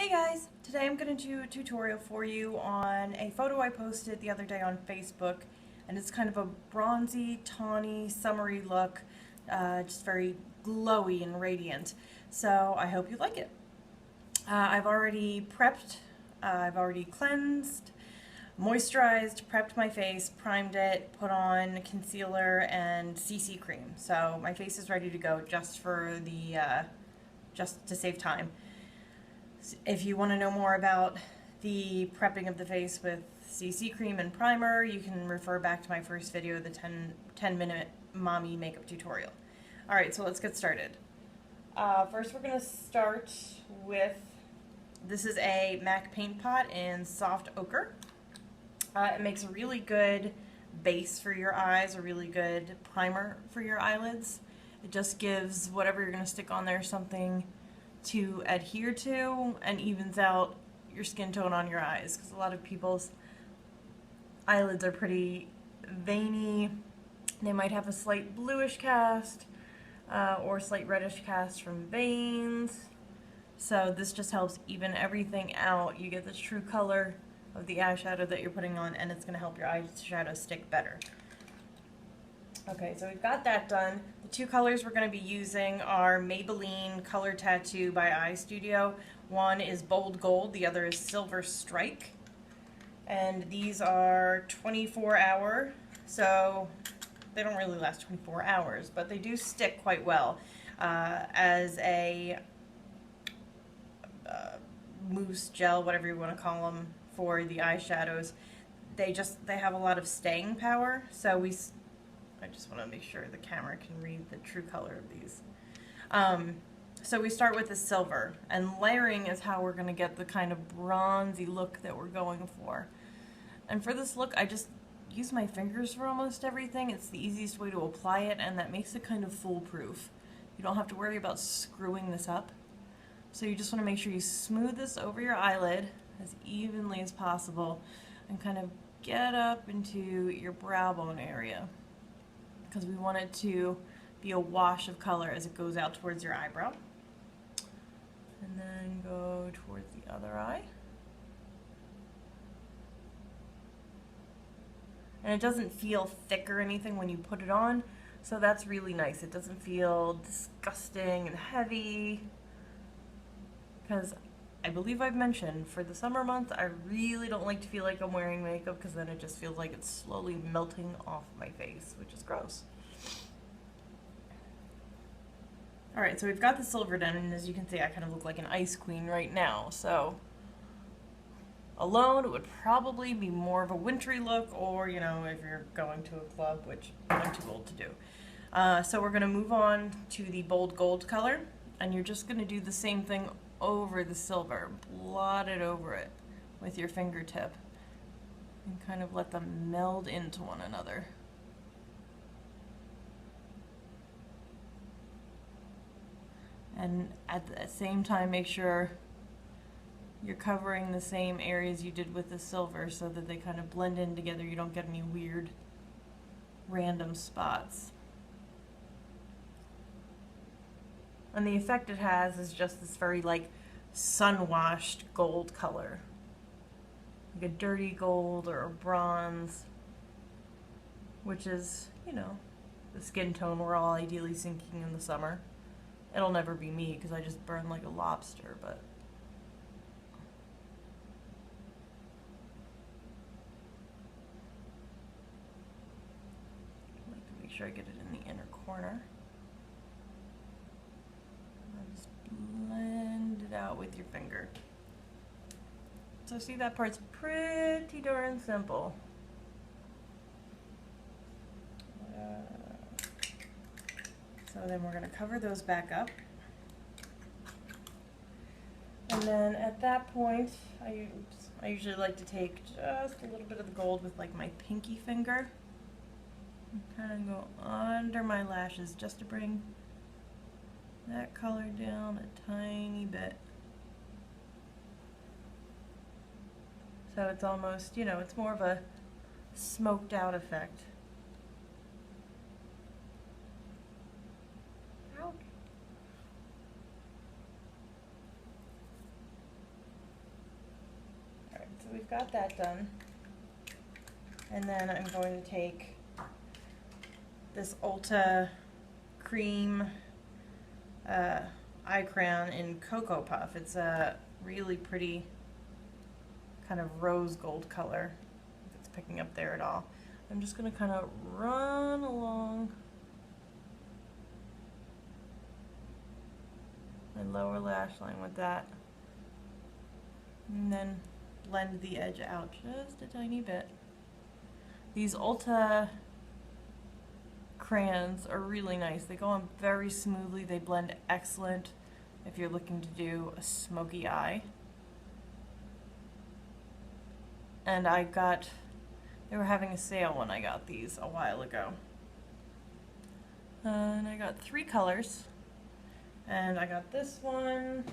Hey guys! Today I'm going to do a tutorial for you on a photo I posted the other day on Facebook, and it's kind of a bronzy, tawny, summery look, just very glowy and radiant. So I hope you like it. I've already prepped, I've already cleansed, moisturized, prepped my face, primed it, put on concealer and CC cream. So my face is ready to go just for the, just to save time. If you want to know more about the prepping of the face with CC cream and primer, you can refer back to my first video, the 10-minute mommy makeup tutorial. Alright, so let's get started. First we're going to start with, this is a MAC paint pot in soft ochre. It makes a really good base for your eyes, a really good primer for your eyelids. It just gives whatever you're going to stick on there something to adhere to and evens out your skin tone on your eyes, because a lot of people's eyelids are pretty veiny. They might have a slight bluish cast or slight reddish cast from veins. So this just helps even everything out. You get the true color of the eyeshadow that you're putting on, and it's going to help your eyeshadow stick better. Okay, so we've got that done. The two colors we're going to be using are Maybelline Color Tattoo by Eye Studio. One is Bold Gold, the other is Silver Strike. And these are 24-hour, so they don't really last 24 hours, but they do stick quite well as a mousse gel, whatever you want to call them, for the eyeshadows. They have a lot of staying power, so I just want to make sure the camera can read the true color of these. So we start with the silver, and layering is how we're going to get the kind of bronzy look that we're going for. And for this look, I just use my fingers for almost everything. It's the easiest way to apply it, and that makes it kind of foolproof. You don't have to worry about screwing this up. So you just want to make sure you smooth this over your eyelid as evenly as possible and kind of get up into your brow bone area, because we want it to be a wash of color as it goes out towards your eyebrow. And then go towards the other eye. And it doesn't feel thick or anything when you put it on, so that's really nice. It doesn't feel disgusting and heavy, because I believe I've mentioned, for the summer months, I really don't like to feel like I'm wearing makeup, because then it just feels like it's slowly melting off my face, which is gross. Alright, so we've got the silver done, and as you can see, I kind of look like an ice queen right now. So alone, it would probably be more of a wintry look, or, you know, if you're going to a club, which I'm too old to do. So we're going to move on to the Bold Gold color, and you're just going to do the same thing over the silver. Blot it over it with your fingertip and kind of let them meld into one another. And at the same time, make sure you're covering the same areas you did with the silver so that they kind of blend in together. You don't get any weird random spots. And the effect it has is just this very like sun-washed gold color, like a dirty gold or a bronze, which is, you know, the skin tone we're all ideally seeking in the summer. It'll never be me because I just burn like a lobster, but I like to make sure I get it in the inner corner. Just blend it out with your finger. So see, that part's pretty darn simple. So then we're going to cover those back up. And then at that point, I usually like to take just a little bit of the gold with like my pinky finger and kind of go under my lashes just to bring that color down a tiny bit. So it's almost, you know, it's more of a smoked out effect. so we've got that done. And then I'm going to take this Ulta Cream eye crayon in Cocoa Puff. It's a really pretty kind of rose gold color, if it's picking up there at all. I'm just going to kind of run along my lower lash line with that, and then blend the edge out just a tiny bit. These Ulta crayons are really nice. They go on very smoothly. They blend excellent if you're looking to do a smoky eye. And they were having a sale when I got these a while ago. And I got 3 colors. And I got this one.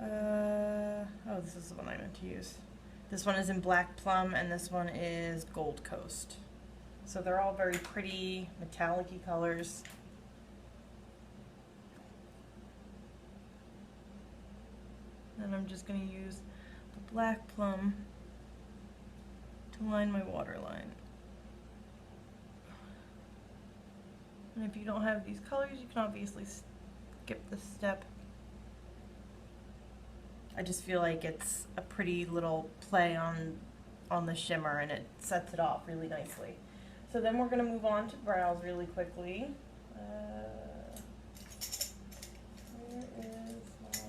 Oh, this is the one I meant to use. This one is in Black Plum, and this one is Gold Coast. So they're all very pretty, metallic-y colors. And I'm just going to use the Black Plum to line my waterline. And if you don't have these colors, you can obviously skip this step. I just feel like it's a pretty little play on the shimmer, and it sets it off really nicely. So then we're going to move on to brows really quickly. Where is my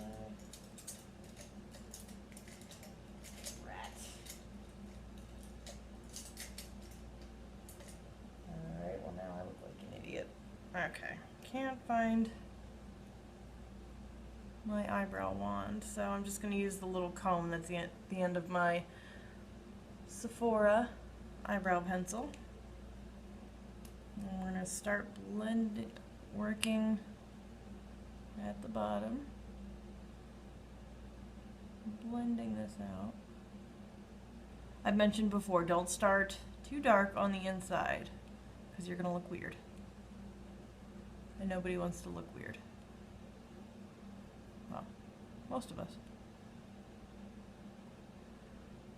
rat? Alright, well now I look like an idiot. Okay, can't find my eyebrow wand, so I'm just going to use the little comb that's at the end of my Sephora eyebrow pencil. And we're going to start working at the bottom, blending this out. I've mentioned before, don't start too dark on the inside, because you're going to look weird. And nobody wants to look weird. Well, most of us.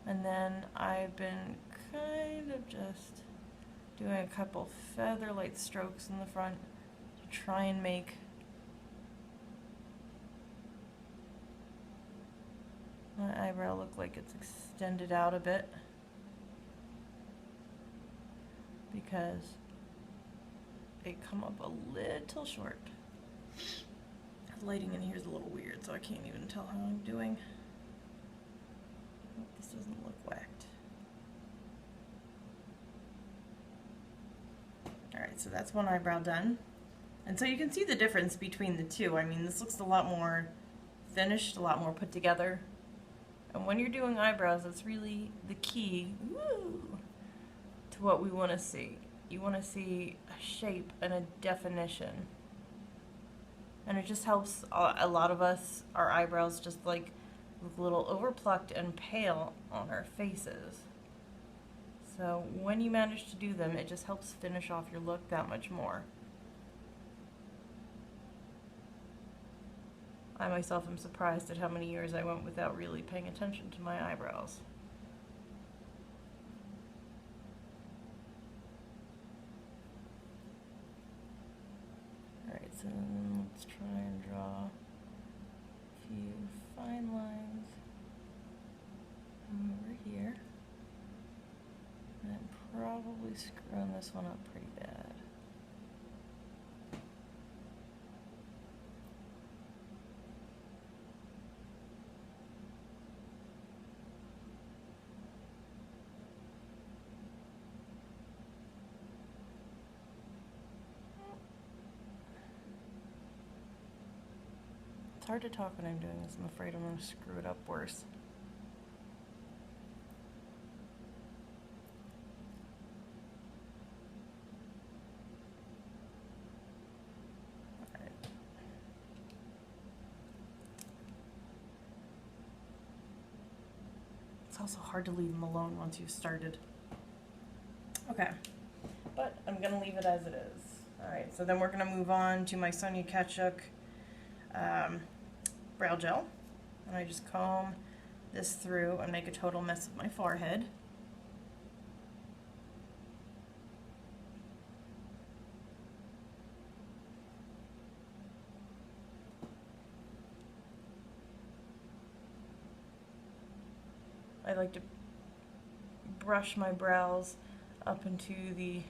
And then I've been kind of just doing a couple feather-light strokes in the front to try and make my eyebrow look like it's extended out a bit, because they come up a little short. The lighting in here is a little weird, so I can't even tell how I'm doing. Hope this doesn't look whacked. Alright, so that's one eyebrow done. And so you can see the difference between the two. I mean, this looks a lot more finished, a lot more put together. And when you're doing eyebrows, that's really the key to what we want to see. You want to see a shape and a definition. And it just helps a lot of us, our eyebrows just like look a little overplucked and pale on our faces. So when you manage to do them, it just helps finish off your look that much more. I myself am surprised at how many years I went without really paying attention to my eyebrows. Alright, so let's try and draw a few fine lines over here. And probably screwing this one up pretty bad. It's hard to talk when I'm doing this. I'm afraid I'm going to screw it up worse. Alright. It's also hard to leave them alone once you've started. Okay, but I'm going to leave it as it is. Alright, so then we're going to move on to my Sonia Kachuk brow gel. and I just comb this through and make a total mess of my forehead. I like to brush my brows up into the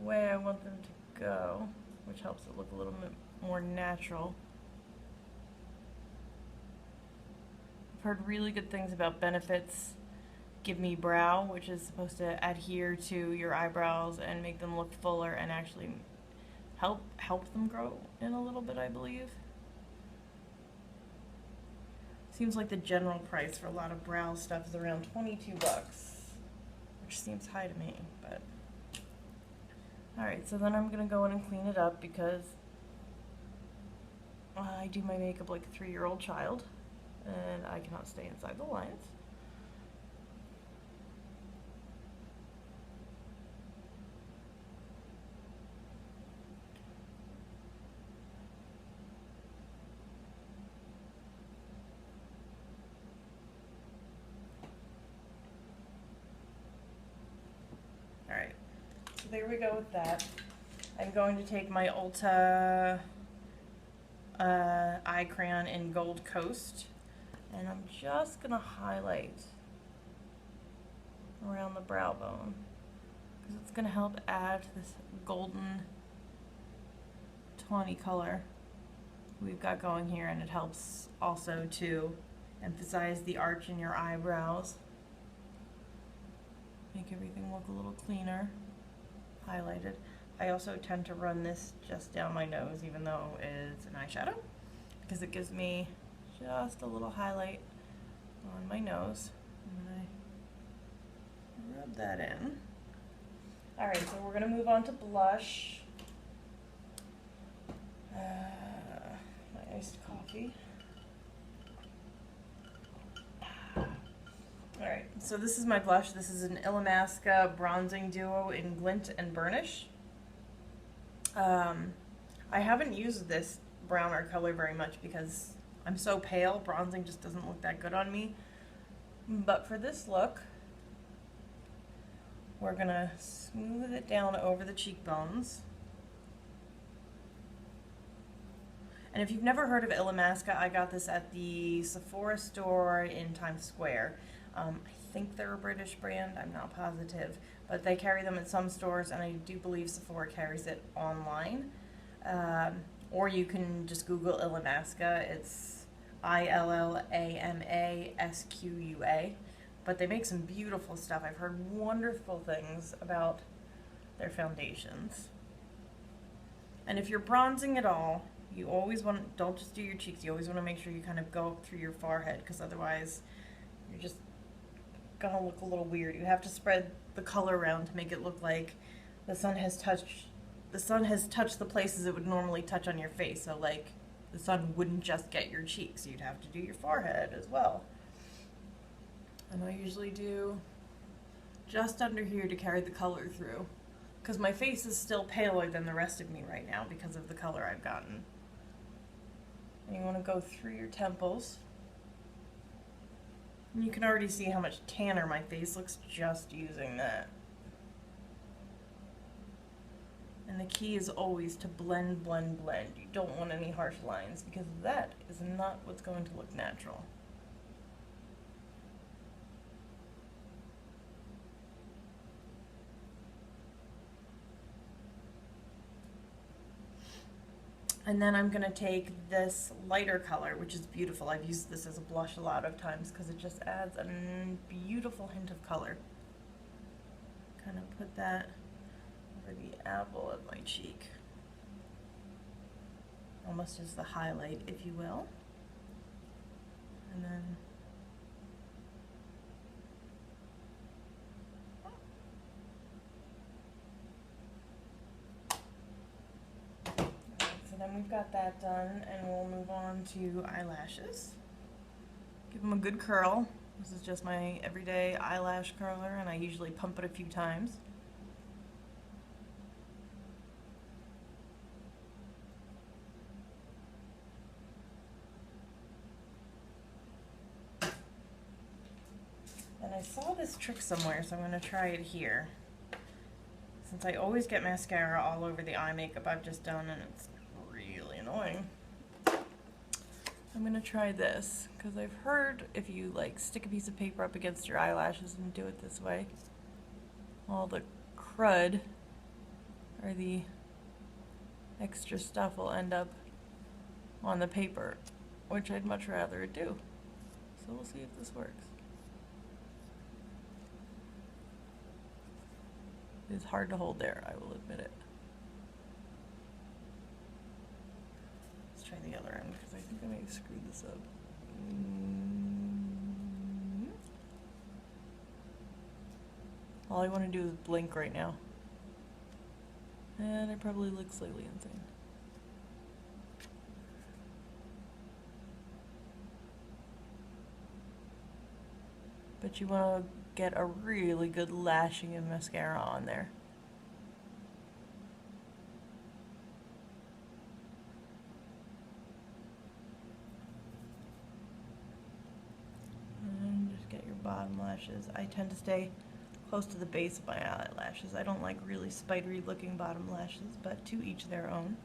way I want them to go, which helps it look a little bit more natural. I've heard really good things about Benefit's Give Me Brow, which is supposed to adhere to your eyebrows and make them look fuller and actually help them grow in a little bit, I believe. Seems like the general price for a lot of brow stuff is around 22 bucks, which seems high to me, but. Alright, so then I'm gonna go in and clean it up because I do my makeup like a 3-year-old child, and I cannot stay inside the lines. Alright, so there we go with that. I'm going to take my Ulta eye crayon in Gold Coast, and I'm just going to highlight around the brow bone because it's going to help add this golden tawny color we've got going here, and it helps also to emphasize the arch in your eyebrows. Make everything look a little cleaner, highlighted. I also tend to run this just down my nose, even though it's an eyeshadow, because it gives me just a little highlight on my nose. And I rub that in. Alright, so we're going to move on to blush. My iced coffee. Alright, so this is my blush. This is an Illamasqua Bronzing Duo in Glint and Burnish. I haven't used this browner color very much because I'm so pale. Bronzing just doesn't look that good on me. But for this look, we're going to smooth it down over the cheekbones. And if you've never heard of Illamasqua, I got this at the Sephora store in Times Square. I think they're a British brand, I'm not positive, but they carry them at some stores, and I do believe Sephora carries it online. Or you can just Google Illamasqua. It's Illamasqua, but they make some beautiful stuff. I've heard wonderful things about their foundations. And if you're bronzing at all, you always want, don't just do your cheeks, you always want to make sure you kind of go up through your forehead, because otherwise you're just gonna look a little weird. You have to spread the color around to make it look like the sun has touched the places it would normally touch on your face. So like the sun wouldn't just get your cheeks, you'd have to do your forehead as well. And I usually do just under here to carry the color through, because my face is still paler than the rest of me right now because of the color I've gotten. And you want to go through your temples. And you can already see how much tanner my face looks just using that. And the key is always to blend, blend, blend. You don't want any harsh lines, because that is not what's going to look natural. And then I'm going to take this lighter color, which is beautiful. I've used this as a blush a lot of times because it just adds a beautiful hint of color. Kind of put that over the apple of my cheek. Almost as the highlight, if you will. And then then we've got that done, and we'll move on to eyelashes. Give them a good curl. This is just my everyday eyelash curler, and I usually pump it a few times. I saw this trick somewhere, so I'm going to try it here. Since I always get mascara all over the eye makeup I've just done, and it's really annoying. I'm going to try this, because I've heard if you like stick a piece of paper up against your eyelashes and do it this way, all the crud or the extra stuff will end up on the paper, which I'd much rather it do. So we'll see if this works. It's hard to hold there, I will admit it. Let's try the other end, because I think I may have screwed this up. All I want to do is blink right now. And I probably look slightly insane. But you want to get a really good lashing of mascara on there. And just get your bottom lashes. I tend to stay close to the base of my eyelashes. I don't like really spidery looking bottom lashes, but to each their own.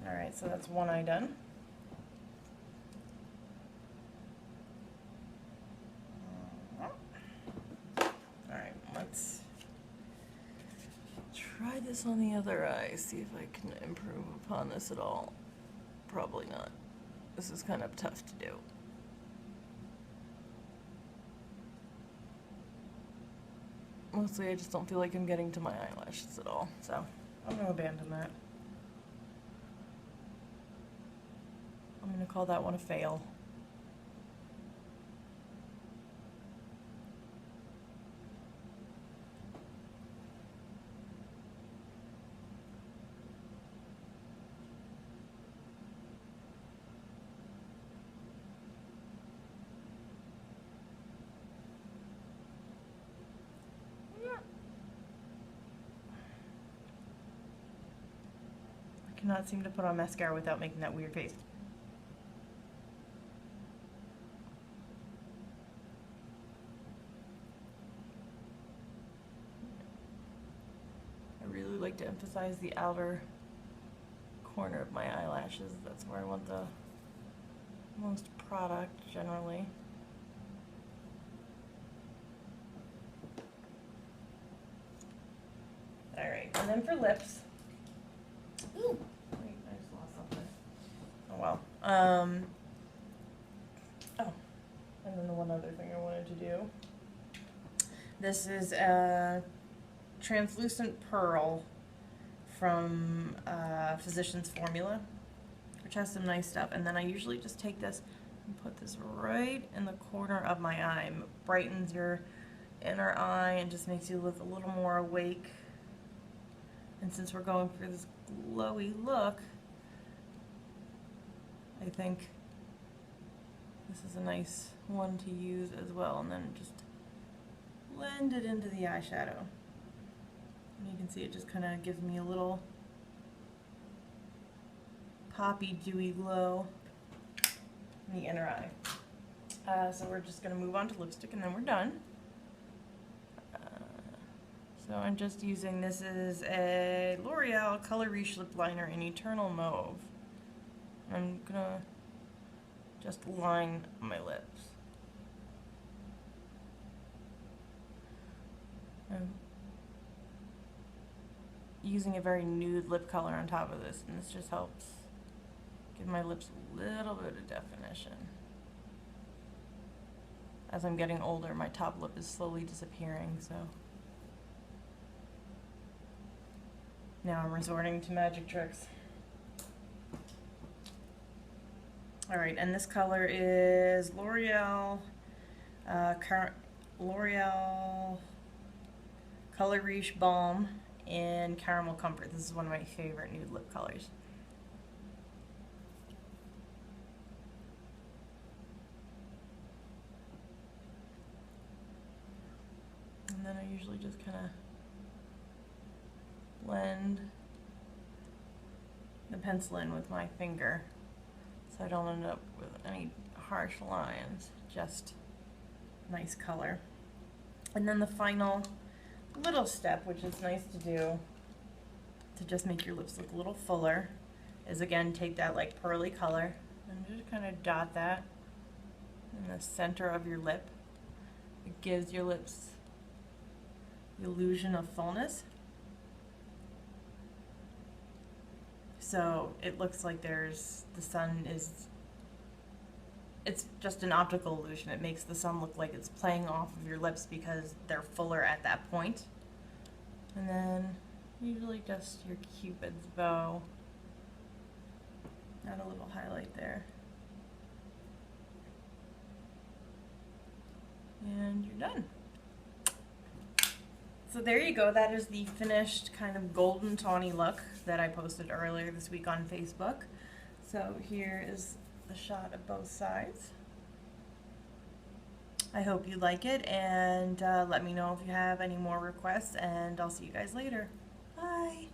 Alright, so that's one eye done. Alright, let's try this on the other eye, see if I can improve upon this at all. Probably not. This is kind of tough to do. Mostly I just don't feel like I'm getting to my eyelashes at all, so I'm going to abandon that. I'm going to call that one a fail. I cannot seem to put on mascara without making that weird face. I really like to emphasize the outer corner of my eyelashes. That's where I want the most product generally. Alright, and then for lips. Ooh, wait, I just lost something. Oh well. Oh, and then the one other thing I wanted to do. This is a translucent pearl from Physicians Formula, which has some nice stuff. And then I usually just take this and put this right in the corner of my eye. It brightens your inner eye and just makes you look a little more awake. And since we're going for this glowy look, I think this is a nice one to use as well. And then just blend it into the eyeshadow. And you can see it just kind of gives me a little poppy dewy glow in the inner eye. So we're just going to move on to lipstick and then we're done. So I'm just using, this is a L'Oreal Color Riche Lip Liner in Eternal Mauve. I'm gonna just line my lips. I'm using a very nude lip color on top of this, and this just helps give my lips a little bit of definition. As I'm getting older, my top lip is slowly disappearing, so now I'm resorting to magic tricks. Alright, and this color is L'Oreal Color Riche Balm in Caramel Comfort. This is one of my favorite nude lip colors. And then I usually just kind of blend the pencil in with my finger so I don't end up with any harsh lines, just nice color. And then the final little step, which is nice to do to just make your lips look a little fuller, is again take that like pearly color and just kind of dot that in the center of your lip. It gives your lips the illusion of fullness. So it looks like the sun is, it's just an optical illusion. It makes the sun look like it's playing off of your lips because they're fuller at that point. And then usually just your Cupid's bow. Add a little highlight there. And you're done. So there you go. That is the finished kind of golden tawny look that I posted earlier this week on Facebook. So here is the shot of both sides. I hope you like it, and let me know if you have any more requests, and I'll see you guys later. Bye!